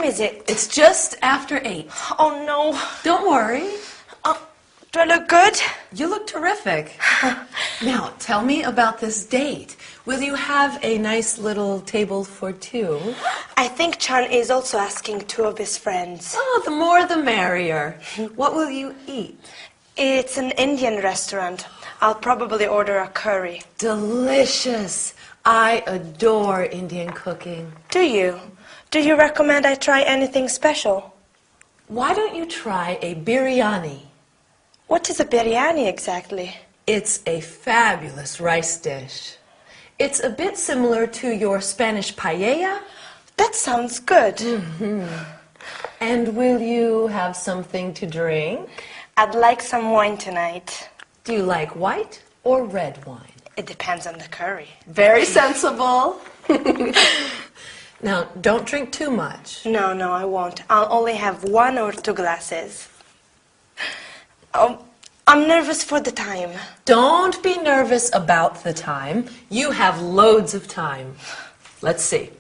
time is it? It's just after 8. Oh, no. Don't worry. Do I look good? You look terrific. Now, tell me about this date. Will you have a nice little table for 2? I think Chan is also asking 2 of his friends. Oh, the more the merrier. What will you eat? It's an Indian restaurant. I'll probably order a curry. Delicious. I adore Indian cooking. Do you? Do you recommend I try anything special? Why don't you try a biryani? What is a biryani exactly? It's a fabulous rice dish. It's a bit similar to your Spanish paella. That sounds good. And will you have something to drink? I'd like some wine tonight. Do you like white or red wine? It depends on the curry. Very sensible. Now, don't drink too much. No, I won't. I'll only have 1 or 2 glasses. Oh, I'm nervous for the time. Don't be nervous about the time. You have loads of time. Let's see.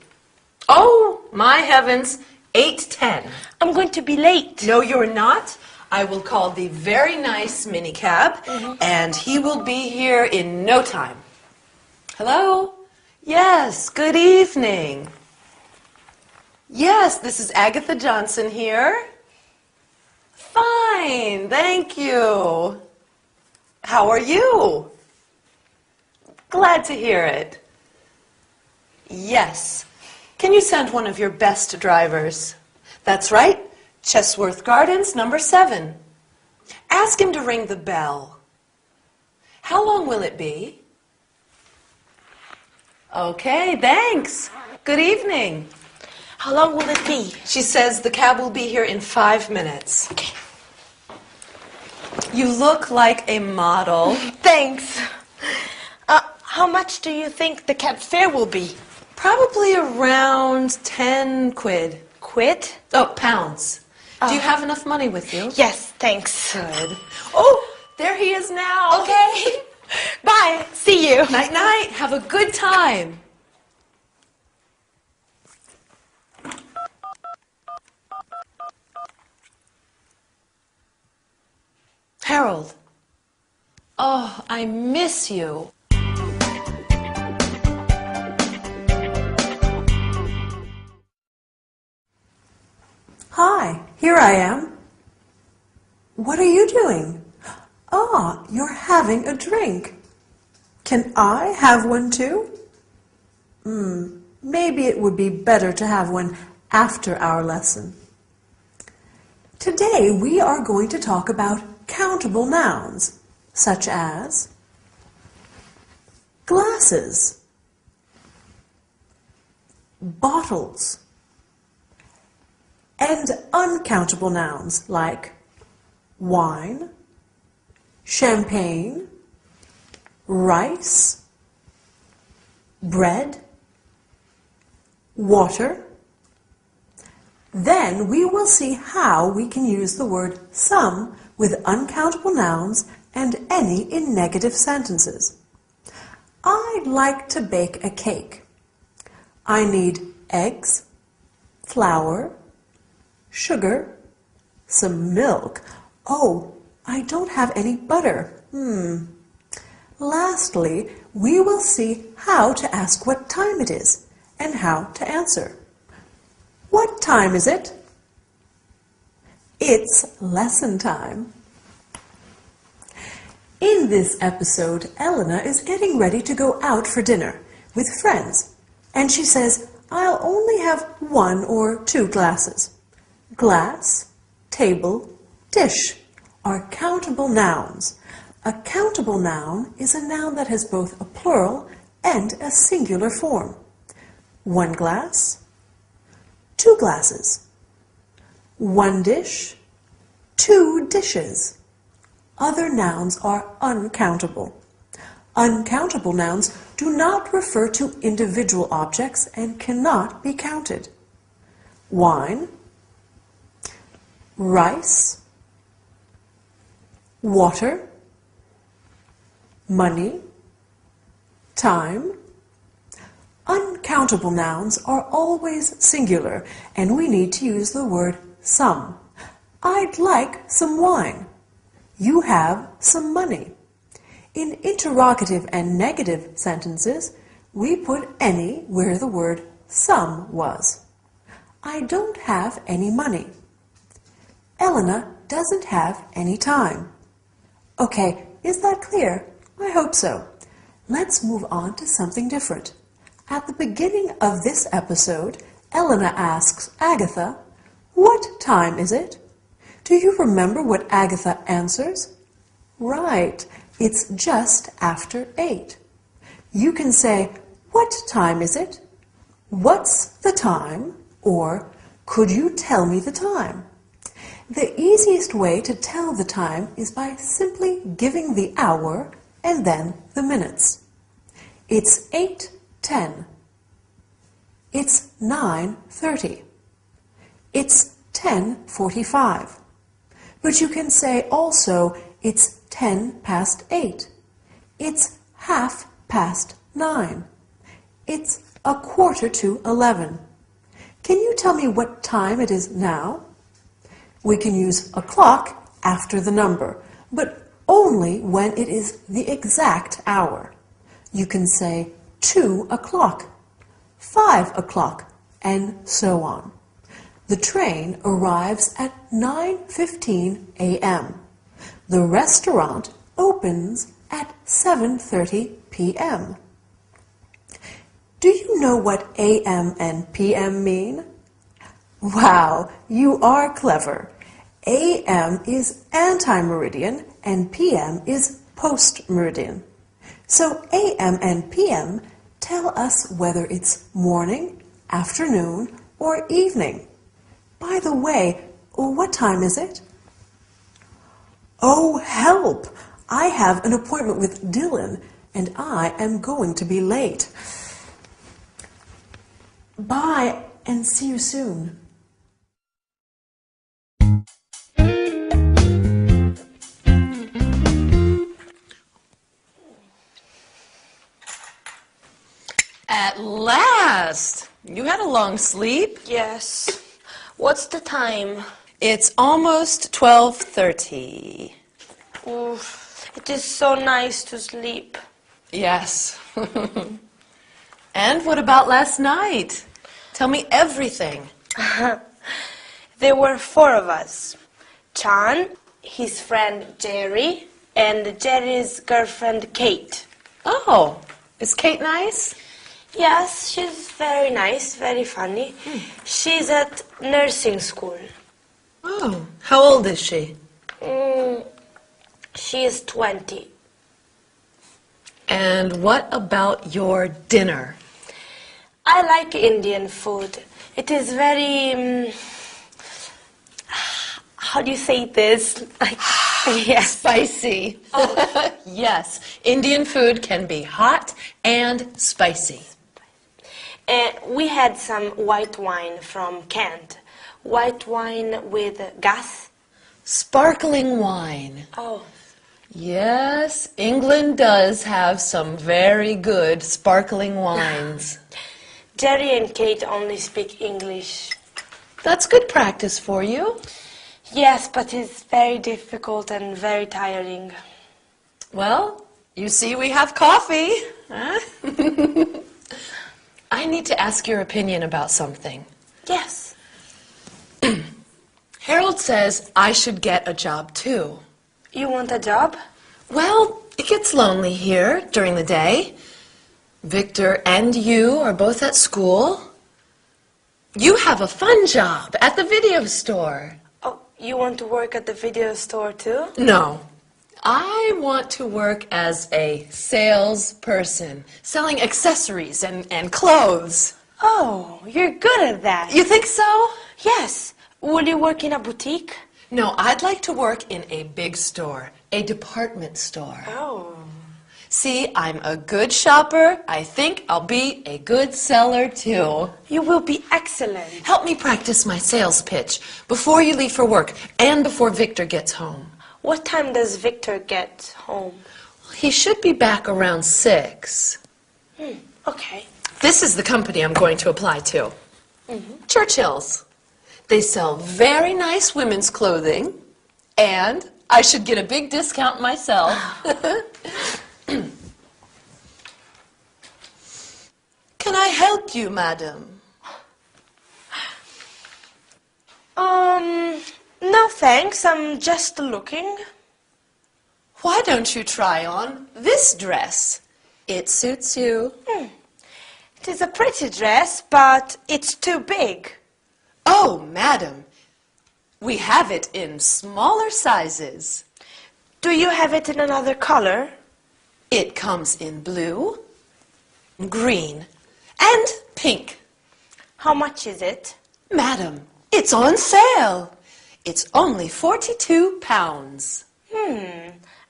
Oh, my heavens, 8:10. I'm going to be late. No, you're not. I will call the very nice minicab, and he will be here in no time. Hello? Yes, good evening. Yes, this is Agatha Johnson here. Fine, thank you. How are you? Glad to hear it. Yes. Can you send one of your best drivers? That's right. Chesworth Gardens, number 7. Ask him to ring the bell. How long will it be? Okay, thanks. Good evening. How long will it be? She says the cab will be here in 5 minutes. Okay. You look like a model. Thanks. How much do you think the cab fare will be? Probably around 10 quid. Quid? Oh, pounds. Do you have enough money with you? Yes, thanks. Good. Oh, there he is now. Okay. Bye. See you. Night, night. Have a good time. Harold. Oh, I miss you. Hi, here I am. What are you doing? Ah, you're having a drink. Can I have one too? Maybe it would be better to have one after our lesson. Today we are going to talk about countable nouns, such as glasses, bottles, and uncountable nouns like wine, champagne, rice, bread, water. Then we will see how we can use the word some with uncountable nouns and any in negative sentences. I'd like to bake a cake. I need eggs, flour, sugar, some milk. Oh, I don't have any butter. Lastly, we will see how to ask what time it is and how to answer. What time is it? It's lesson time. In this episode, Elena is getting ready to go out for dinner with friends, and she says, I'll only have 1 or 2 glasses. Glass, table, dish are countable nouns. A countable noun is a noun that has both a plural and a singular form. 1 glass, 2 glasses. 1 dish, 2 dishes. Other nouns are uncountable. Uncountable nouns do not refer to individual objects and cannot be counted. Wine, rice, water, money, time. Uncountable uncountable nouns are always singular, and we need to use the word some. I'd like some wine. You have some money. In interrogative and negative sentences, we put any where the word some was. I don't have any money. Elena doesn't have any time. Okay, is that clear? I hope so. Let's move on to something different. At the beginning of this episode, Elena asks Agatha, "What time is it?" Do you remember what Agatha answers? Right, it's just after 8. You can say, "What time is it?" "What's the time?" or "Could you tell me the time?" The easiest way to tell the time is by simply giving the hour and then the minutes. It's 8:10. It's 9:30. It's 10:45. But you can say also it's 10 past 8. It's 9:30. It's 11:15. Can you tell me what time it is now? We can use a clock after the number, but only when it is the exact hour. You can say 2 o'clock, 5 o'clock, and so on. The train arrives at 9:15 a.m. The restaurant opens at 7:30 p.m. Do you know what a.m. and p.m. mean? Wow, you are clever. A.m. is anti-meridian and p.m. is post-meridian. So a.m. and p.m. tell us whether it's morning, afternoon, or evening. By the way, what time is it? Oh, help! I have an appointment with Dylan, and I am going to be late. Bye, and see you soon. At last! You had a long sleep. Yes. What's the time? It's almost 12:30. Oof, it is so nice to sleep. Yes. And what about last night? Tell me everything. There were 4 of us. Chan, his friend Jerry, and Jerry's girlfriend Kate. Oh, is Kate nice? Yes, she's very nice, very funny. She's at nursing school. Oh, how old is she? She is 20. And what about your dinner? I like Indian food. It is very... how do you say this? Yes. Spicy. Oh. Yes, Indian food can be hot and spicy. We had some white wine from Kent. White wine with gas. Sparkling wine. Oh. Yes, England does have some very good sparkling wines. Jerry and Kate only speak English. That's good practice for you. Yes, but it's very difficult and very tiring. Well, you see we have coffee. Huh? I need to ask your opinion about something. Yes. Harold says I should get a job too. You want a job? Well, it gets lonely here during the day. Victor and you are both at school. You have a fun job at the video store. Oh, you want to work at the video store too? No. I want to work as a salesperson, selling accessories and clothes. Oh, you're good at that. You think so? Yes. Will you work in a boutique? No, I'd like to work in a big store, a department store. Oh. See, I'm a good shopper. I think I'll be a good seller too. You will be excellent. Help me practice my sales pitch before you leave for work and before Victor gets home. What time does Victor get home? He should be back around 6. Okay. This is the company I'm going to apply to. Churchill's. They sell very nice women's clothing, and I should get a big discount myself. Can I help you, madam? No thanks, I'm just looking. Why don't you try on this dress? It suits you. It is a pretty dress, but it's too big. Oh, madam, we have it in smaller sizes. Do you have it in another color? It comes in blue, green, and pink. How much is it? Madam, it's on sale. It's only £42.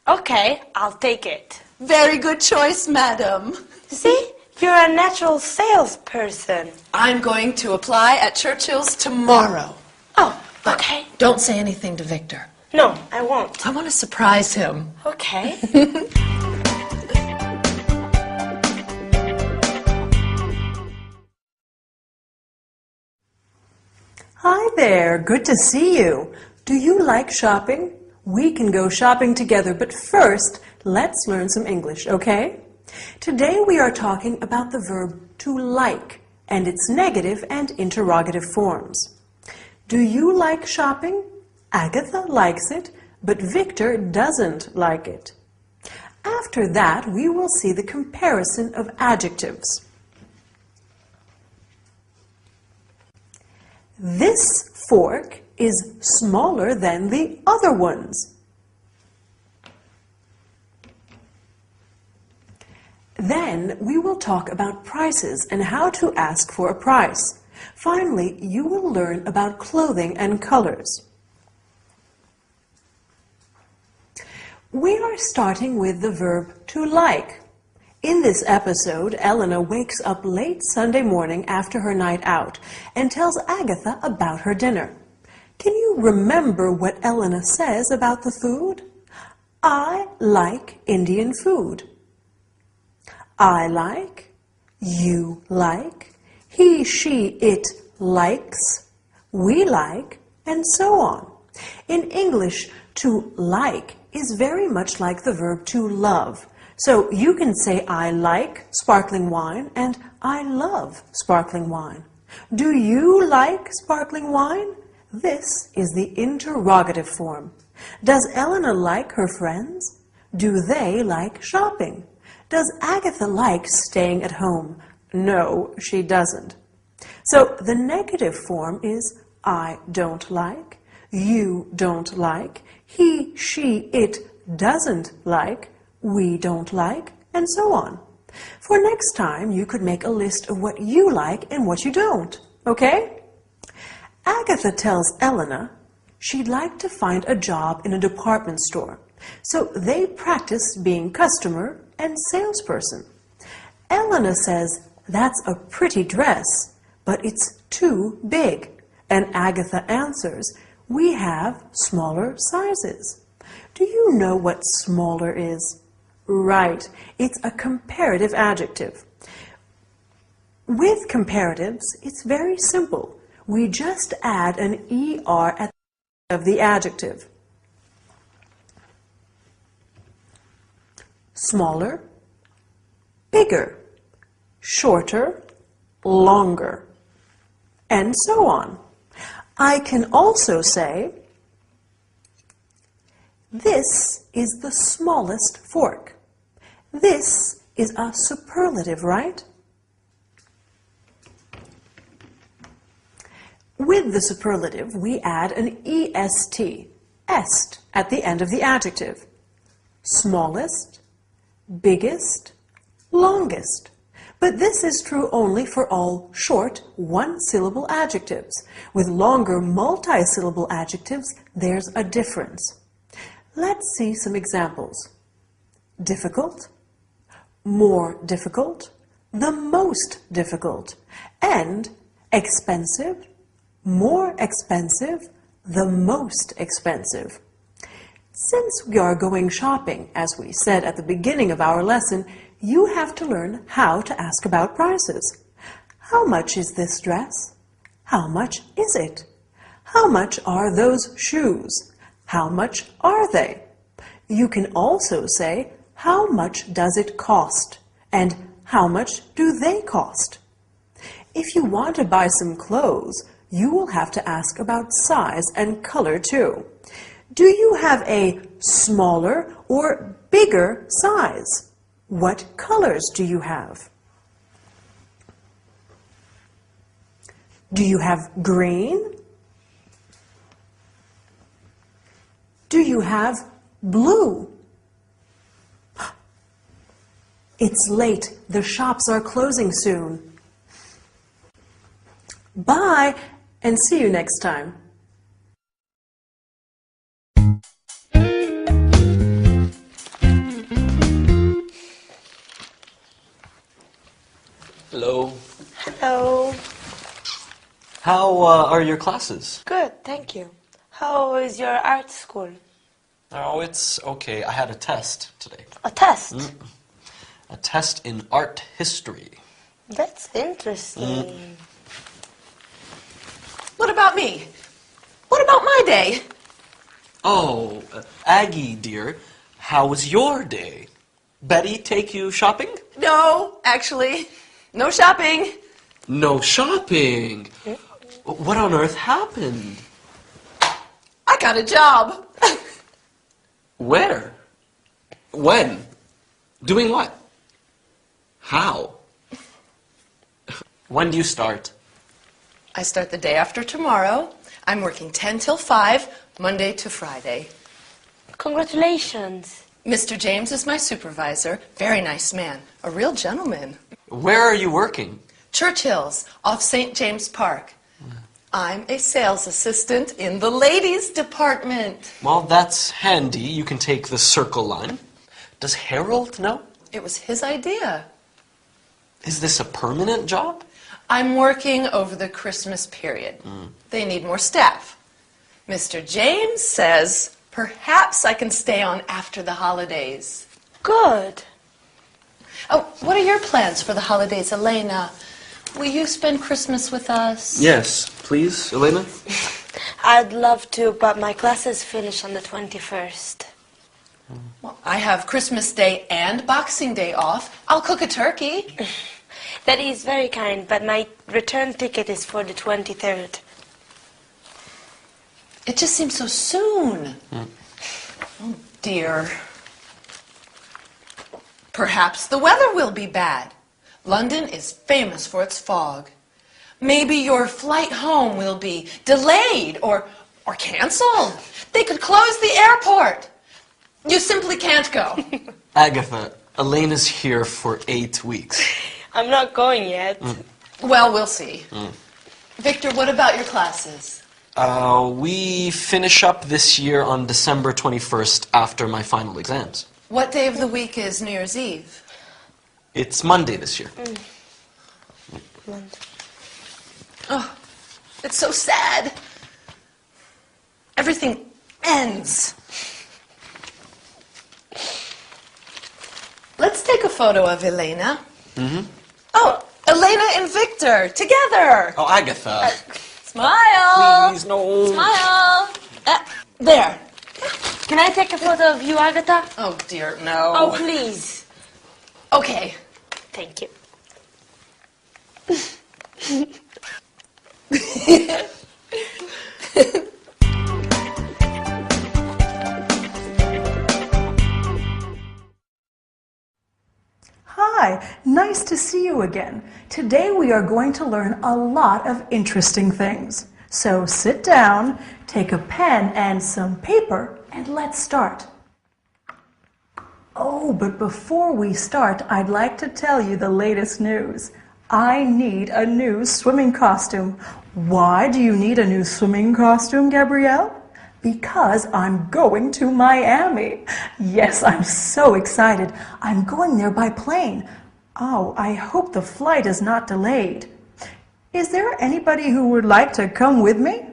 Okay, I'll take it. Very good choice, madam. See? You're a natural salesperson. I'm going to apply at Churchill's tomorrow. Oh, okay. Don't say anything to Victor. No, I won't. I want to surprise him. Okay. Hi there, good to see you. Do you like shopping? We can go shopping together, but first, let's learn some English, okay? Today we are talking about the verb to like and its negative and interrogative forms. Do you like shopping? Agatha likes it, but Victor doesn't like it. After that, we will see the comparison of adjectives. This fork is smaller than the other ones. Then we will talk about prices and how to ask for a price. Finally, you will learn about clothing and colors. We are starting with the verb to like. In this episode, Elena wakes up late Sunday morning after her night out and tells Agatha about her dinner. Can you remember what Elena says about the food? I like Indian food. I like, you like, he, she, it likes, we like, and so on. In English, to like is very much like the verb to love. So you can say I like sparkling wine and I love sparkling wine. Do you like sparkling wine? This is the interrogative form. Does Elena like her friends? Do they like shopping? Does Agatha like staying at home? No, she doesn't. So the negative form is I don't like, you don't like, he, she, it doesn't like, we don't like, and so on. For next time, you could make a list of what you like and what you don't, okay? Agatha tells Elena she'd like to find a job in a department store, so they practice being customer and salesperson. Elena says, that's a pretty dress, but it's too big. And Agatha answers, we have smaller sizes. Do you know what smaller is? Right, it's a comparative adjective. With comparatives, it's very simple. We just add an ER at the end of the adjective. Smaller, bigger, shorter, longer, and so on. I can also say, this is the smallest fork. This is a superlative, right? With the superlative, we add an EST, est, at the end of the adjective. Smallest, biggest, longest. But this is true only for all short, one-syllable adjectives. With longer, multi-syllable adjectives, there's a difference. Let's see some examples. Difficult, more difficult, the most difficult, and expensive, more expensive, the most expensive. Since we are going shopping, as we said at the beginning of our lesson, you have to learn how to ask about prices. How much is this dress? How much is it? How much are those shoes? How much are they? You can also say, how much does it cost? And how much do they cost? If you want to buy some clothes, you will have to ask about size and color too. Do you have a smaller or bigger size? What colors do you have? Do you have green? Do you have blue? It's late. The shops are closing soon. Bye, and see you next time. Hello. Hello. How are your classes? Good, thank you. How is your art school? Oh, it's okay. I had a test today. A test? A test in art history. That's interesting. What about me? What about my day? Oh, Aggie, dear, how was your day? Betty take you shopping? No, actually, no shopping. No shopping? What on earth happened? I got a job. Where? When? Doing what? How? When do you start? I start the day after tomorrow. I'm working 10 till 5, Monday to Friday. Congratulations. Mr. James is my supervisor. Very nice man. A real gentleman. Where are you working? Churchill's, off St. James Park. I'm a sales assistant in the ladies department. Well, that's handy. You can take the Circle line. Does Harold know? It was his idea. Is this a permanent job? I'm working over the Christmas period. They need more staff. Mr. James says perhaps I can stay on after the holidays. Good. Oh, what are your plans for the holidays, Elena? Will you spend Christmas with us? Yes, please, Elena. I'd love to, but my classes finish on the 21st. Well, I have Christmas Day and Boxing Day off. I'll cook a turkey. That is very kind, but my return ticket is for the 23rd. It just seems so soon. Oh, dear. Perhaps the weather will be bad. London is famous for its fog. Maybe your flight home will be delayed or canceled. They could close the airport. You simply can't go. Agatha, Elena's here for 8 weeks. I'm not going yet. Well, we'll see. Victor, what about your classes? We finish up this year on December 21st after my final exams. What day of the week is New Year's Eve? It's Monday this year. Oh, it's so sad. Everything ends. Let's take a photo of Elena. Oh, Elena and Victor, together. Oh, Agatha. Smile. Please, no. Smile. There. Can I take a photo of you, Agatha? Oh, dear, no. Oh, please. Okay. Thank you. Hi, nice to see you again. Today we are going to learn a lot of interesting things. So sit down, take a pen and some paper, and let's start. Oh, but before we start, I'd like to tell you the latest news. I need a new swimming costume. Why do you need a new swimming costume, Gabrielle? Because I'm going to Miami. Yes, I'm so excited. I'm going there by plane. Oh, I hope the flight is not delayed. Is there anybody who would like to come with me?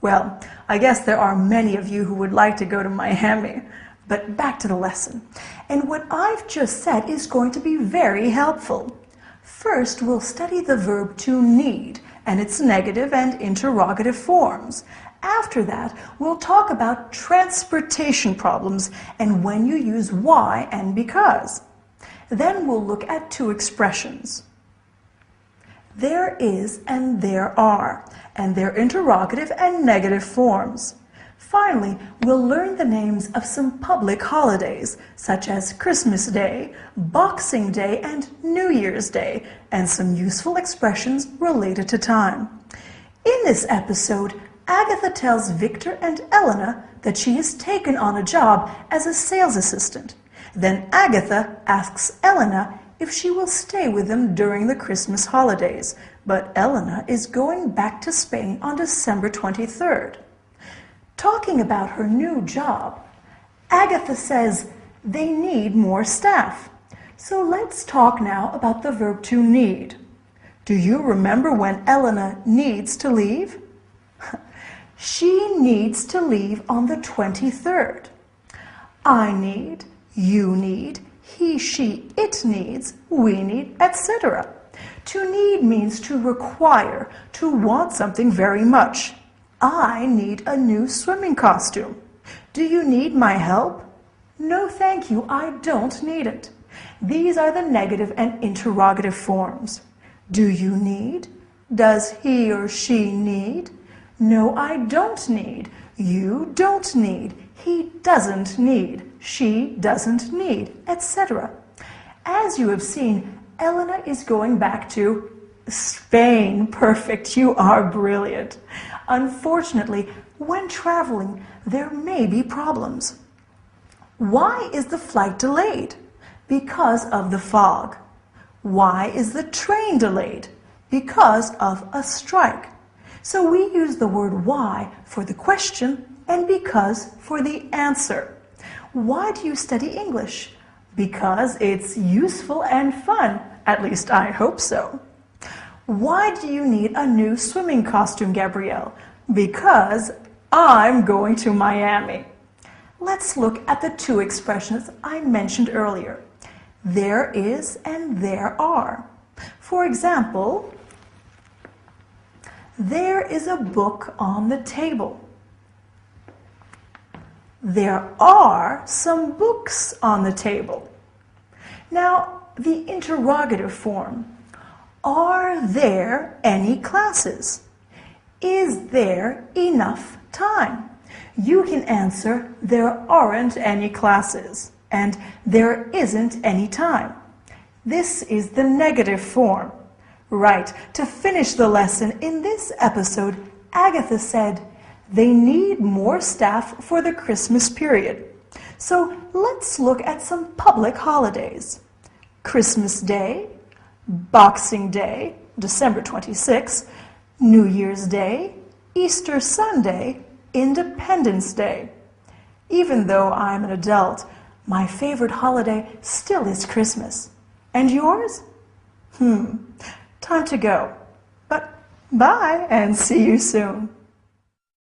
Well, I guess there are many of you who would like to go to Miami. But back to the lesson. And what I've just said is going to be very helpful. First, we'll study the verb to need and its negative and interrogative forms. After that, we'll talk about transportation problems and when you use why and because. Then we'll look at two expressions. There is and there are, and their interrogative and negative forms. Finally, we'll learn the names of some public holidays, such as Christmas Day, Boxing Day, and New Year's Day, and some useful expressions related to time. In this episode, Agatha tells Victor and Elena that she has taken on a job as a sales assistant. Then Agatha asks Elena if she will stay with them during the Christmas holidays, but Elena is going back to Spain on December 23rd. Talking about her new job, Agatha says they need more staff. So let's talk now about the verb to need. Do you remember when Elena needs to leave? She needs to leave on the 23rd. I need, you need, he, she, it needs, we need, etc. To need means to require, to want something very much. I need a new swimming costume. Do you need my help? No, thank you, I don't need it. These are the negative and interrogative forms. Do you need? Does he or she need? No, I don't need. You don't need. He doesn't need. She doesn't need, etc. As you have seen, Elena is going back to Spain. Perfect, you are brilliant. Unfortunately, when traveling, there may be problems. Why is the flight delayed? Because of the fog. Why is the train delayed? Because of a strike. So we use the word why for the question and because for the answer. Why do you study English? Because it's useful and fun. At least I hope so. Why do you need a new swimming costume, Gabrielle? Because I'm going to Miami. Let's look at the two expressions I mentioned earlier. There is and there are. For example, there is a book on the table. There are some books on the table. Now, the interrogative form. Are there any classes? Is there enough time? You can answer, there aren't any classes, and there isn't any time. This is the negative form. Right, to finish the lesson in this episode, Agatha said, they need more staff for the Christmas period. So let's look at some public holidays. Christmas Day, Boxing Day, December 26th, New Year's Day, Easter Sunday, Independence Day. Even though I'm an adult, my favorite holiday still is Christmas. And yours? Time to go. But bye and see you soon.